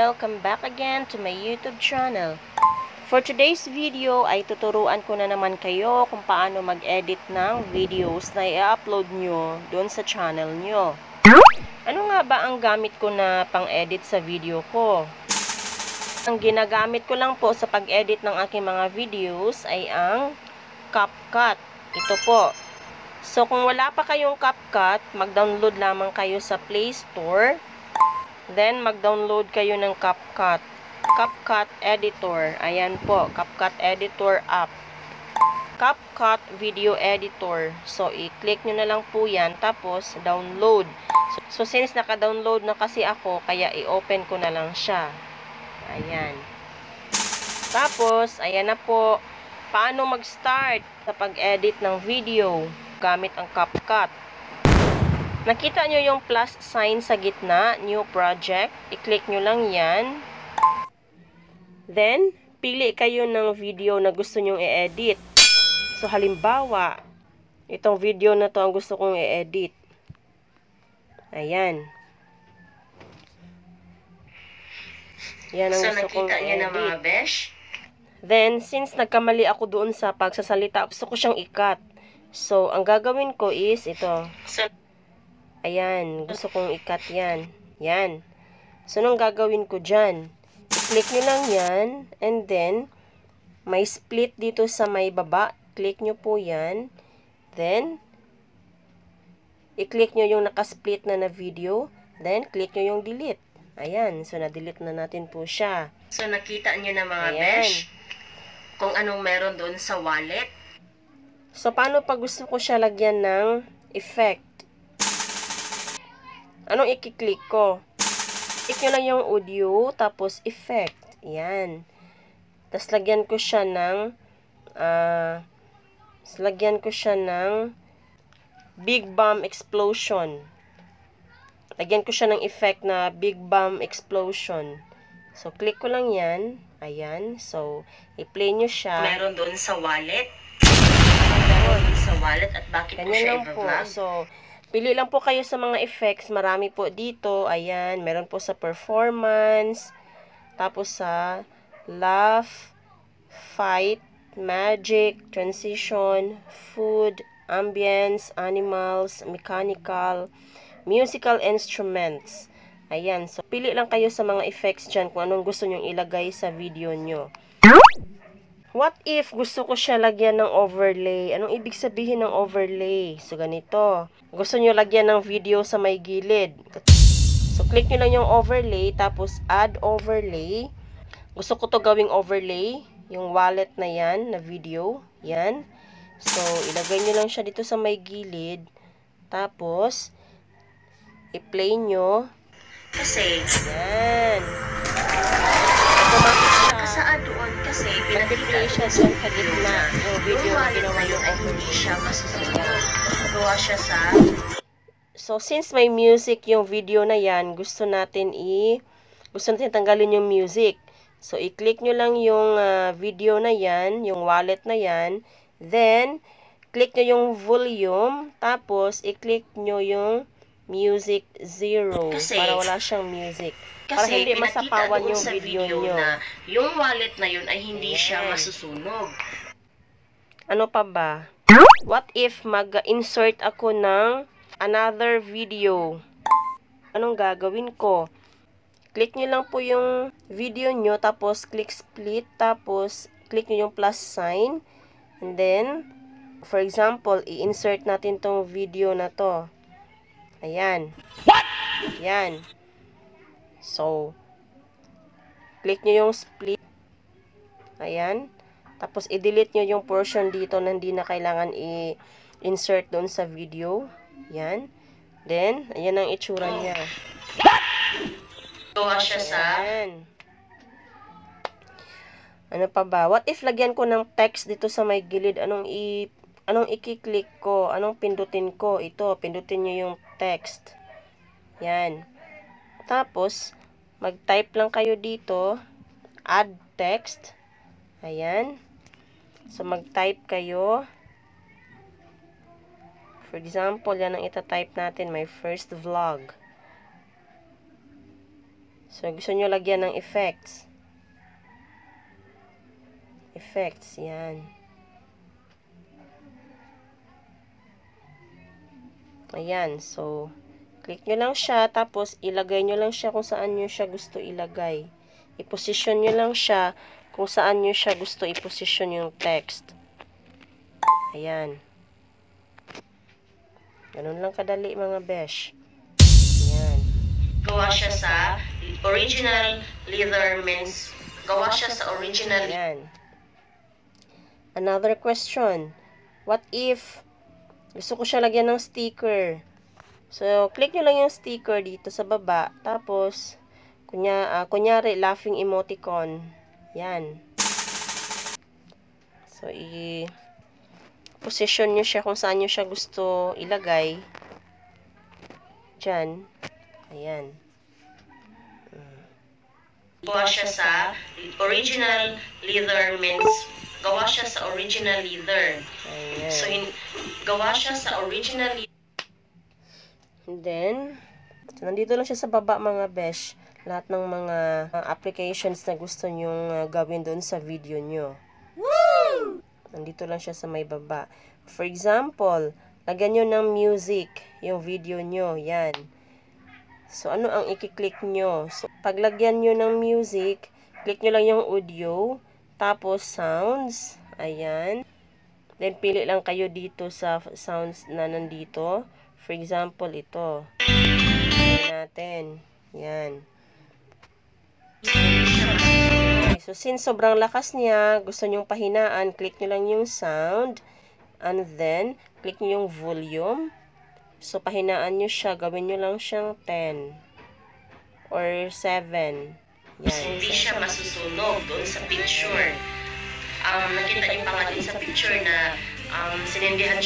welcome back again to my YouTube channel. For today's video ay tuturuan ko na naman kayo kung paano mag-edit ng videos na i-upload nyo doon sa channel nyo. Ano nga ba ang gamit ko na pang-edit sa video ko? Ang ginagamit ko lang po sa pag-edit ng aking mga videos ay ang CapCut. Ito po. So, kung wala pa kayong CapCut, mag-download lamang kayo sa Play Store. Then, mag-download kayo ng CapCut. CapCut Editor. Ayan po, CapCut Editor app. CapCut Video Editor. So, i-click nyo na lang po yan. Tapos, download. So, since naka-download na kasi ako, kaya i-open ko na lang siya. Ayan. Tapos, ayan na po. Paano mag-start sa pag-edit ng video gamit ang CapCut? Nakita nyo yung plus sign sa gitna, new project. I-click nyo lang yan. Then, pili kayo ng video na gusto nyong i-edit. So, halimbawa, itong video na to ang gusto kong i-edit. Ayan. Yan ang gusto kong i-edit. Na mga besh? Then, since nagkamali ako doon sa pagsasalita, gusto ko siyang i-cut. So, ang gagawin ko is ito. Ayan, gusto kong i-cut yan. Yan. So, anong gagawin ko dyan? I-click nyo lang yan. And then, may split dito sa may baba. Click nyo po yan. Then, i-click nyo yung nakasplit na video. Then, click nyo yung delete. Ayan. So, na-delete na natin po siya. So, nakita nyo na mga Ayan. besh? Kung anong meron doon sa wallet. So, paano pag gusto ko siya lagyan ng effect? Anong i-click ko? Click nyo lang yung audio, tapos effect. Yan. Tapos, lagyan ko siya ng Big Bang Explosion. Lagyan ko siya ng effect na Big Bang Explosion. So, click ko lang yan. Ayan. So, i-play nyo siya. Meron doon sa wallet. Meron sa wallet at bakit po siya lang po. i-vlog? So, pili lang po kayo sa mga effects. Marami po dito. Ayan. Meron po sa performance. Tapos sa laugh, fight, magic, transition, food, ambience, animals, mechanical, musical instruments. Ayan. So, pili lang kayo sa mga effects dyan kung anong gusto nyong ilagay sa video nyo. What if gusto ko siya lagyan ng overlay? Anong ibig sabihin ng overlay? So, ganito. Gusto nyo lagyan ng video sa may gilid. So, click nyo lang yung overlay, tapos add overlay. Gusto ko to gawing overlay. Yung wallet na yan, na video. Yan. So, ilagay nyo lang siya dito sa may gilid. Tapos, i-play nyo. Kasi, Yan. Automatic siya. saan doon? Kasi, Nag-play siya dyan sa gitna. Yung video na ginawa yung hindi siya masusunod. Gawa siya sa... So, since may music yung video na yan, gusto natin tanggalin yung music. So, i-click nyo lang yung video na yan, yung wallet na yan. Then, click nyo yung volume. Tapos, i-click nyo yung music 0 para wala siyang music. Para Kasi hindi masapawan yung sa video nyo. na yung wallet na yun ay hindi siya Ayan. masusunog. Ano pa ba? What if mag-insert ako ng another video? Anong gagawin ko? Click nyo lang po yung video nyo, tapos click split, tapos click nyo yung plus sign. And then, for example, i-insert natin tong video na to. Ayan. What? Ayan. So, click nyo yung split. Ayan. Tapos, i-delete nyo yung portion dito na hindi na kailangan i-insert doon sa video. Ayan. Then, ayan ang itsura niya. Gawa siya sa... Ayan. Ano pa ba? What if lagyan ko ng text dito sa may gilid? Anong i-click ko? Anong pindutin ko? Ito, pindutin nyo yung text. Yan. Tapos, mag-type lang kayo dito. Add text. Ayan. So, mag-type kayo. For example, yan ang ita-type natin. My first vlog. So, gusto nyo lagyan ng effects. Effects, yan. Ayan, so, click nyo lang siya, tapos ilagay nyo lang siya kung saan nyo siya gusto ilagay. I-position nyo lang siya kung saan nyo siya gusto i-position yung text. Ayan. Ganun lang kadali, mga besh. Ayan. Gawa siya sa original leather men's. Gawa siya sa original. Ayan. Another question. What if gusto ko siya lagyan ng sticker? So, click nyo lang yung sticker dito sa baba. Tapos, kunyari, laughing emoticon. Yan. So, position nyo siya kung saan nyo siya gusto ilagay. Diyan. Ayan. Gawa siya sa original leather men's. Gawa siya sa original leather. Ayan. So, gawa siya sa original leather. And then, so nandito lang siya sa baba, mga besh. Lahat ng mga applications na gusto nyong gawin doon sa video nyo. Woo! Nandito lang siya sa may baba. For example, lagyan nyo ng music yung video nyo. Yan. So, ano ang i-click nyo? So, paglagyan nyo ng music, click nyo lang yung audio, tapos sounds. Ayan. Then, pili lang kayo dito sa sounds na nandito. For example, ito. Ayan natin. Yan. Okay, so, since sobrang lakas niya, gusto nyong pahinaan, click nyo lang yung sound. And then, click nyo yung volume. So, pahinaan nyo siya. Gawin nyo lang siyang 10. Or 7. Yan. Hindi siya masusunog doon sa picture. Nakita niyo pa nga din sa picture na sinindihan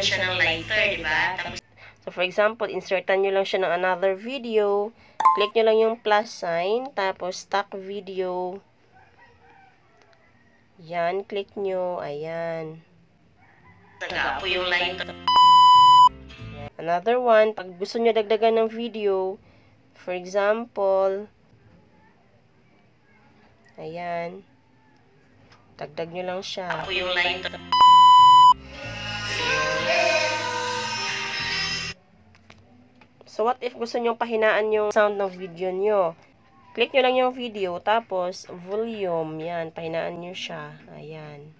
siya ng lighter, di ba? Tapos, so, for example, insertan nyo lang siya ng another video. Click nyo lang yung plus sign. Tapos, stock video. Yan, click nyo. Ayan. nag-aapo yung lighter. Another one, pag gusto nyo dagdagan ng video, for example, ayan, dagdag nyo lang siya. Ako yung lighter. So, what if gusto nyo pahinaan yung sound ng video nyo? Click nyo lang yung video, tapos volume, yan, pahinaan nyo siya. Ayan.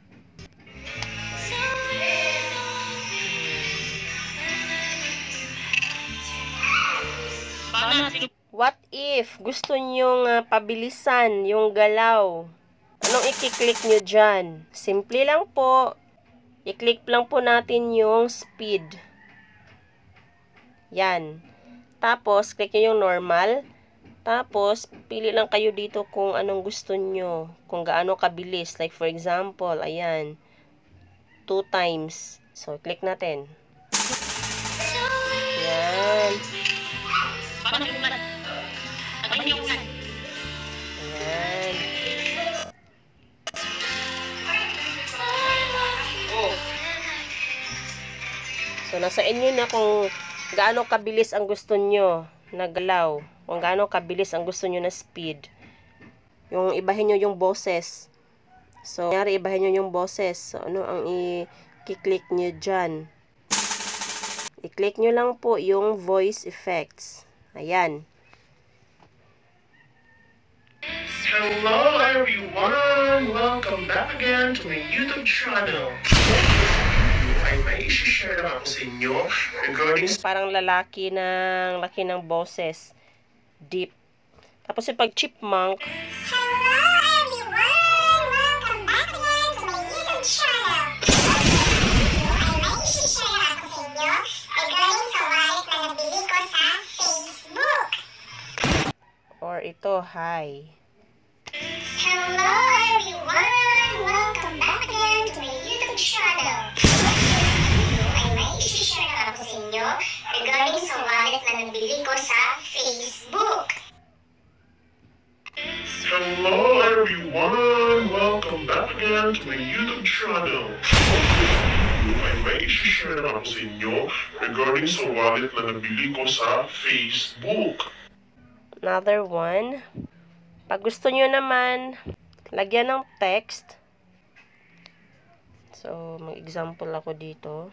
What if gusto nyo pabilisan yung galaw? Anong i-click nyo dyan? Simple lang po. I-click lang po natin yung speed. Yan. Tapos, click nyo yung normal. Tapos, pili lang kayo dito kung anong gusto nyo. Kung gaano kabilis. Like, for example, ayan. 2 times. So, click natin. Yan. Ayan. So, nasa inyo na kung gaano kabilis ang gusto nyo na galaw. Kung gaano kabilis ang gusto nyo na speed. Yung ibahin nyo yung boses. So, nangyari ibahin nyo yung boses. So, ano ang i-click nyo dyan? I-click nyo lang po yung voice effects. Ayan. Hello everyone! Welcome back again to my YouTube channel. Ay may isi-share lang ako sa inyo regarding Parang laki ng boses. Deep. Tapos yung pag chipmunk, Hello everyone! Welcome back again to my YouTube channel. Ay may isi-share lang ako sa inyo regarding sa wallet na nabili ko sa Facebook. or ito, hi. Hello everyone! Welcome back again to my YouTube channel. Ay may isi-share lang ako sa inyo regarding sa wallet na nabili ko sa Facebook. Hello everyone! Welcome back again to my YouTube channel. Ay may isi-share lang ako sa inyo regarding sa wallet na nabili ko sa Facebook. Another one. Pag gusto nyo naman, lagyan ng text. So, may example ako dito.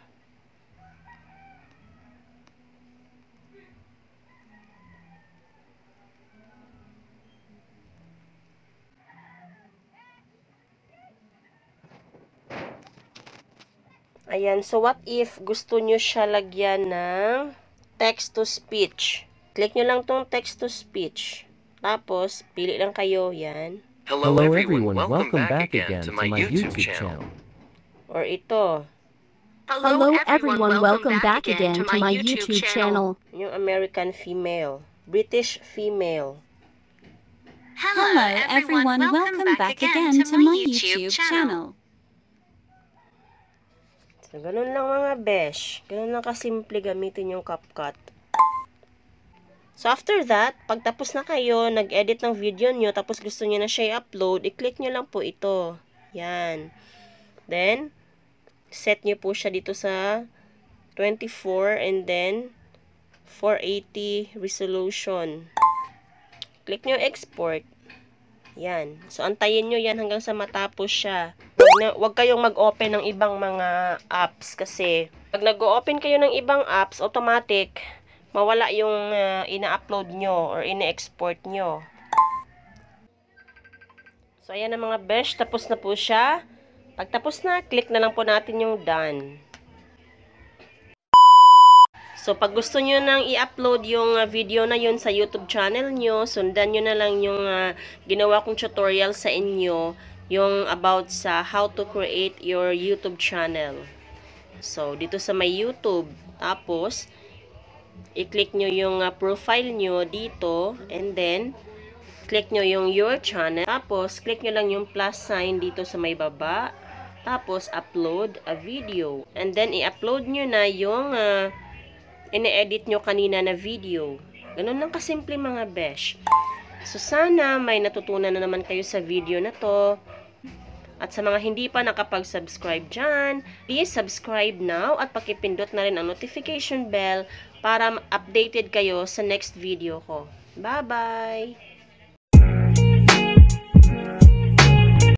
Ayan, so what if gusto nyo siya lagyan ng text-to-speech? Click nyo lang tong text-to-speech. Tapos, pili lang kayo, yan. Hello everyone, welcome back again to my YouTube channel. Or ito, Hello everyone, welcome back again to my YouTube channel. yung American female, British female. Hello everyone, welcome back again to my YouTube channel. So, ganun lang mga besh. Ganun lang kasimple gamitin yung CapCut. So, after that, pag tapos na kayo, nag-edit ng video nyo, tapos gusto nyo na siya i-upload, i-click nyo lang po ito. Yan. Then, set nyo po siya dito sa 24 and then 480 resolution. Click nyo export. Yan. So, antayin nyo yan hanggang sa matapos siya. Huwag kayong mag-open ng ibang mga apps kasi pag nag-open kayo ng ibang apps, automatic, mawala yung ina-upload nyo or ina-export nyo. So, ayan na mga besh. Tapos na po siya. Pag tapos na, click na lang po natin yung done. So, pag gusto nyo nang i-upload yung video na yun sa YouTube channel nyo, sundan nyo na lang yung ginawa kong tutorial sa inyo, yung about sa how to create your YouTube channel. So, dito sa my YouTube, tapos, i-click nyo yung profile nyo dito, and then, click nyo yung your channel, tapos, click nyo lang yung plus sign dito sa may baba, tapos, upload a video. And then, i-upload nyo na yung ine-edit nyo kanina na video. Ganun lang kasimple mga besh. So, sana may natutunan na naman kayo sa video na to. At sa mga hindi pa nakapag-subscribe dyan, please subscribe now at pakipindot na rin ang notification bell para updated kayo sa next video ko. Bye-bye!